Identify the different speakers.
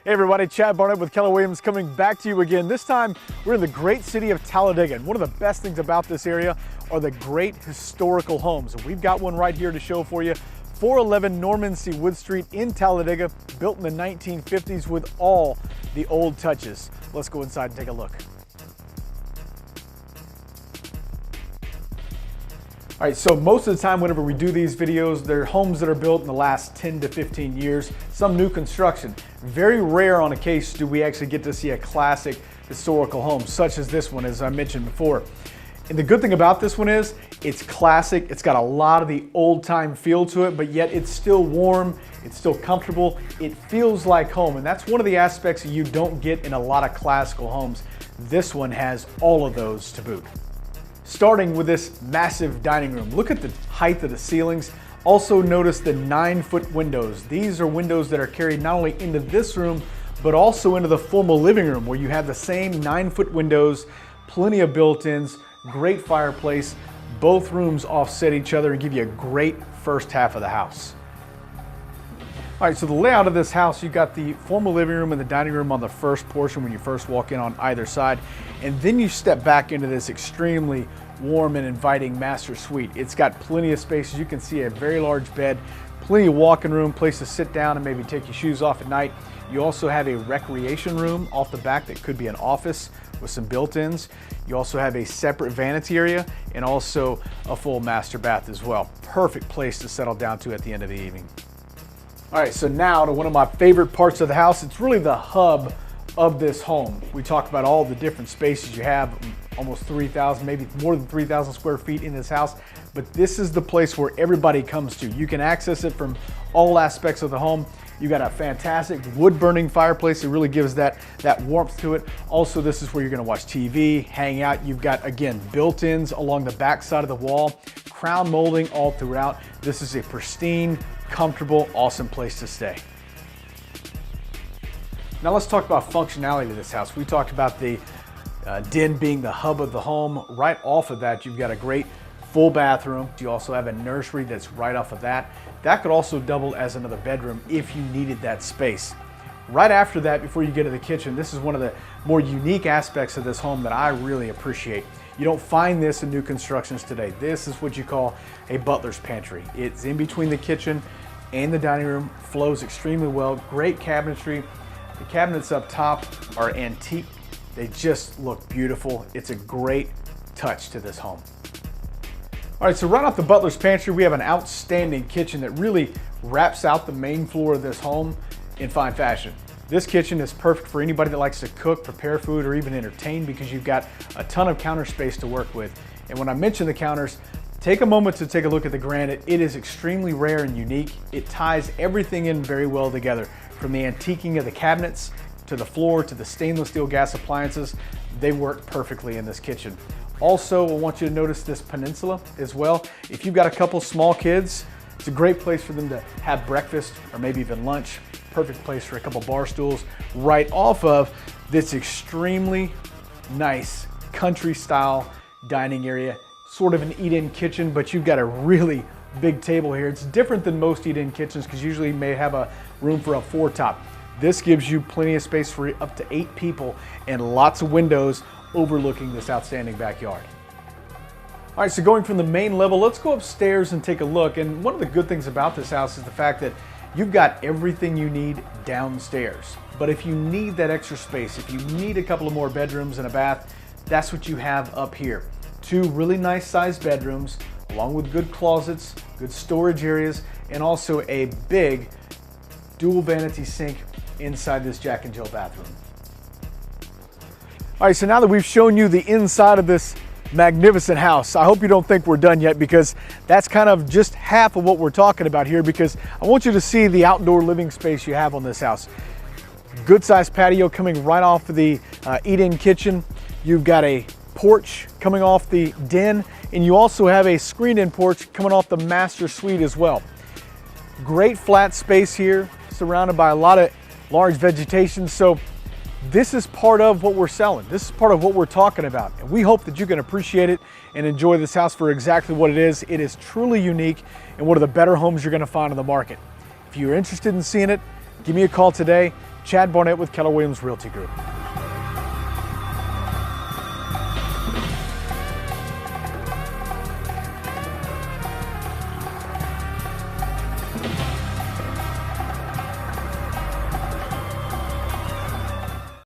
Speaker 1: Hey everybody, Chad Barnett with Keller Williams coming back to you again. This time we're in the great city of Talladega, and one of the best things about this area are the great historical homes. And we've got one right here to show for you. 411 Norma C Wood St in Talladega, built in the 1950s with all the old touches. Let's go inside and take a look. All right, so most of the time whenever we do these videos, they're homes that are built in the last 10 to 15 years, some new construction. Very rare on a case do we actually get to see a classic historical home, such as this one, as I mentioned before. And the good thing about this one is, it's classic, it's got a lot of the old time feel to it, but yet it's still warm, it's still comfortable, it feels like home. And that's one of the aspects that you don't get in a lot of classical homes. This one has all of those to boot. Starting with this massive dining room. Look at the height of the ceilings. Also notice the 9-foot windows. These are windows that are carried not only into this room, but also into the formal living room where you have the same 9-foot windows, plenty of built-ins, great fireplace. Both rooms offset each other and give you a great first half of the house. All right, so the layout of this house, you've got the formal living room and the dining room on the first portion when you first walk in on either side. And then you step back into this extremely warm and inviting master suite. It's got plenty of space. As you can see, a very large bed, plenty of walking room, place to sit down and maybe take your shoes off at night. You also have a recreation room off the back that could be an office with some built-ins. You also have a separate vanity area and also a full master bath as well. Perfect place to settle down to at the end of the evening. All right, so now to one of my favorite parts of the house. It's really the hub of this home. We talked about all the different spaces you have, almost 3,000, maybe more than 3,000 square feet in this house, but this is the place where everybody comes to. You can access it from all aspects of the home. You got a fantastic wood-burning fireplace. It really gives that warmth to it. Also, this is where you're gonna watch TV, hang out. You've got, again, built-ins along the back side of the wall, crown molding all throughout. This is a pristine, comfortable, awesome place to stay. Now let's talk about functionality of this house. We talked about the den being the hub of the home. Right off of that, you've got a great full bathroom. You also have a nursery that's right off of that. That could also double as another bedroom if you needed that space. Right after that, before you get to the kitchen, this is one of the more unique aspects of this home that I really appreciate. You don't find this in new constructions today. This is what you call a butler's pantry. It's in between the kitchen and the dining room, flows extremely well, great cabinetry. The cabinets up top are antique. They just look beautiful. It's a great touch to this home. All right, so right off the butler's pantry, we have an outstanding kitchen that really wraps out the main floor of this home in fine fashion. This kitchen is perfect for anybody that likes to cook, prepare food, or even entertain because you've got a ton of counter space to work with. And when I mention the counters, take a moment to take a look at the granite. It is extremely rare and unique. It ties everything in very well together, from the antiquing of the cabinets to the floor to the stainless steel gas appliances. They work perfectly in this kitchen. Also, I want you to notice this peninsula as well. If you've got a couple small kids, it's a great place for them to have breakfast or maybe even lunch. Perfect place for a couple bar stools right off of this extremely nice country style dining area. Sort of an eat-in kitchen, but you've got a really big table here. It's different than most eat-in kitchens because usually you may have a room for a 4-top. This gives you plenty of space for up to 8 people and lots of windows overlooking this outstanding backyard. All right, so going from the main level, let's go upstairs and take a look. And one of the good things about this house is the fact that you've got everything you need downstairs. But if you need that extra space, if you need a couple of more bedrooms and a bath, that's what you have up here. 2 really nice sized bedrooms, along with good closets, good storage areas, and also a big dual vanity sink inside this Jack and Jill bathroom. All right, so now that we've shown you the inside of this magnificent house, I hope you don't think we're done yet, because that's kind of just half of what we're talking about here, because I want you to see the outdoor living space you have on this house. Good sized patio coming right off of the eat-in kitchen. You've got a porch coming off the den, and you also have a screened-in porch coming off the master suite as well. Great flat space here, surrounded by a lot of large vegetation. So this is part of what we're selling. This is part of what we're talking about. And we hope that you can appreciate it and enjoy this house for exactly what it is. It is truly unique and one of the better homes you're gonna find on the market. If you're interested in seeing it, give me a call today. Chad Barnett with Keller Williams Realty Group.